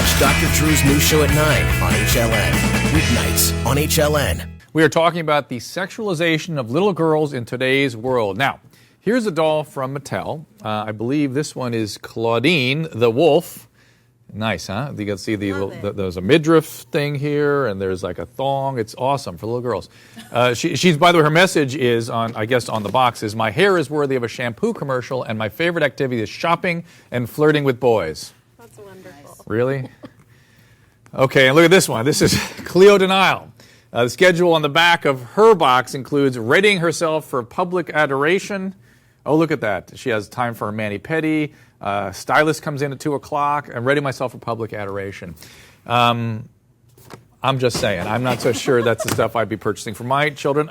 Watch Dr. Drew's new show at 9 on HLN. Weeknights on HLN. We are talking about the sexualization of little girls in today's world. Now, here's a doll from Mattel. I believe this one is Claudine the wolf. Nice, huh? You can see there's a midriff thing here, and there's like a thong. It's awesome for little girls. She's, by the way, her message is on the box is, my hair is worthy of a shampoo commercial, and my favorite activity is shopping and flirting with boys. That's wonderful. Really? Okay, and look at this one. This is Cleo Denial. The schedule on the back of her box includes readying herself for public adoration. Oh, look at that. She has time for her mani-pedi. Stylist comes in at 2 o'clock. I'm readying myself for public adoration. I'm just saying. I'm not so sure that's the stuff I'd be purchasing for my children.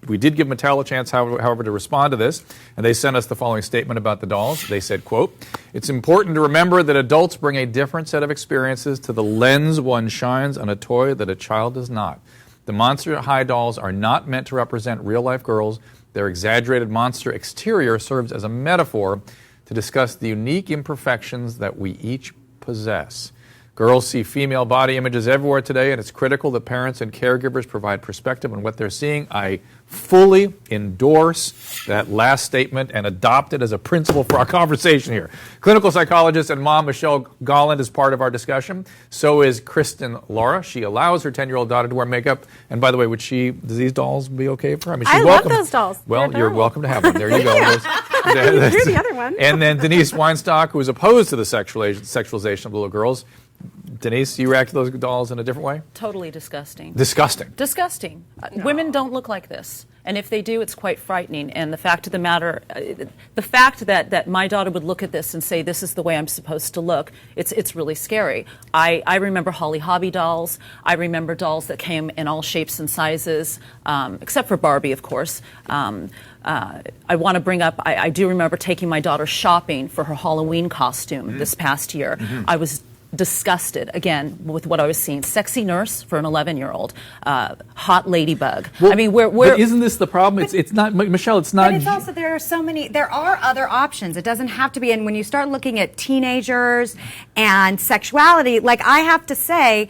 We did give Mattel a chance, however, to respond to this, and they sent us the following statement about the dolls. They said, quote, "It's important to remember that adults bring a different set of experiences to the lens one shines on a toy that a child does not. The Monster High dolls are not meant to represent real-life girls. Their exaggerated monster exterior serves as a metaphor to discuss the unique imperfections that we each possess. Girls see female body images everywhere today, and it's critical that parents and caregivers provide perspective on what they're seeing." I fully endorse that last statement and adopt it as a principle for our conversation here. Clinical psychologist and mom Michelle Golland is part of our discussion. So is Kristen Laura. She allows her 10-year-old daughter to wear makeup. And by the way, does these dolls be okay for her? I love those dolls. Well, you're welcome to have one. There you go. You drew the other one. And then Denise Weinstock, who is opposed to the sexualization of little girls. Denise, you react to those dolls in a different way? Totally disgusting. Disgusting. Disgusting. No. Women don't look like this. And if they do, it's quite frightening. And the fact of the matter, the fact that my daughter would look at this and say, this is the way I'm supposed to look, it's really scary. I remember Holly Hobby dolls. I remember dolls that came in all shapes and sizes, except for Barbie, of course. I want to bring up, I do remember taking my daughter shopping for her Halloween costume this past year. Mm-hmm. I was disgusted, again, with what I was seeing. Sexy nurse for an 11-year-old. Hot ladybug. Well, I mean, but isn't this the problem? It's not, Michelle, it's not. But it's also, there are other options. It doesn't have to be, and when you start looking at teenagers and sexuality, like I have to say,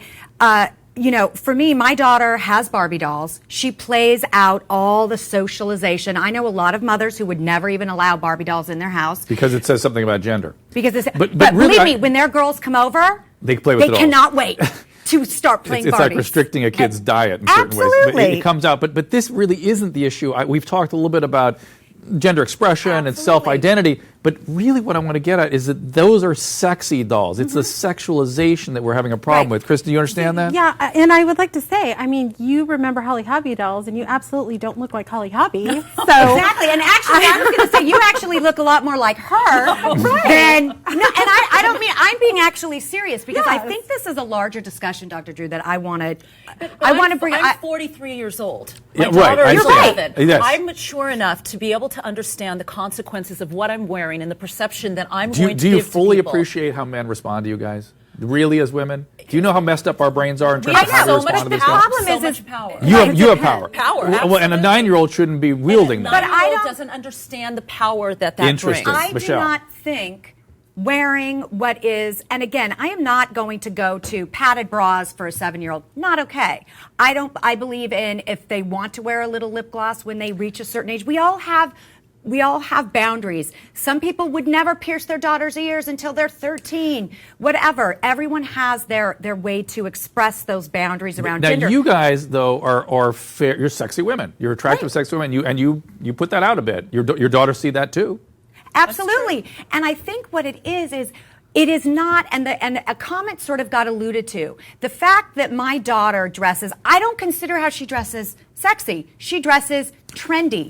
for me, my daughter has Barbie dolls. She plays out all the socialization. I know a lot of mothers who would never even allow Barbie dolls in their house. Because it says something about gender. But really, believe me, when their girls come over, they play with the dolls. Cannot wait to start playing It's Barbies. Like restricting a kid's diet in certain ways. But it comes out. But this really isn't the issue. We've talked a little bit about gender expression and self-identity, but really what I want to get at is that those are sexy dolls. It's the sexualization that we're having a problem with. Kristen, do you understand that? Yeah, and I would like to say, I mean, you remember Holly Hobby dolls, and you absolutely don't look like Holly Hobby. So exactly, and actually, I was going to say, you actually look a lot more like her than. No, and I don't mean, I'm being actually serious, because I think this is a larger discussion, Dr. Drew, that I want to. I want to bring. I'm 43 years old. Yeah, right. I understand. Yes. I'm mature enough to be able to understand the consequences of what I'm wearing and the perception that I'm going to give to people. Do you fully appreciate how men respond to you guys? Really, as women? Do you know how messed up our brains are in terms of how to respond to this stuff? The problem is power. You have power. Power, well, and a 9-year-old shouldn't be wielding that. But I doesn't understand the power that brings. I do not think wearing what is, and again, I am not going to go to padded bras for a 7-year-old. Not okay. I believe in, if they want to wear a little lip gloss when they reach a certain age. We all have boundaries. Some people would never pierce their daughter's ears until they're 13. Whatever. Everyone has their way to express those boundaries around gender. Now, you guys, though, are fair. You're sexy women. You're attractive, sexy women. You put that out a bit. Your daughters see that too. Absolutely. And I think what it is it is not, and a comment sort of got alluded to. The fact that my daughter dresses, I don't consider how she dresses sexy. She dresses trendy.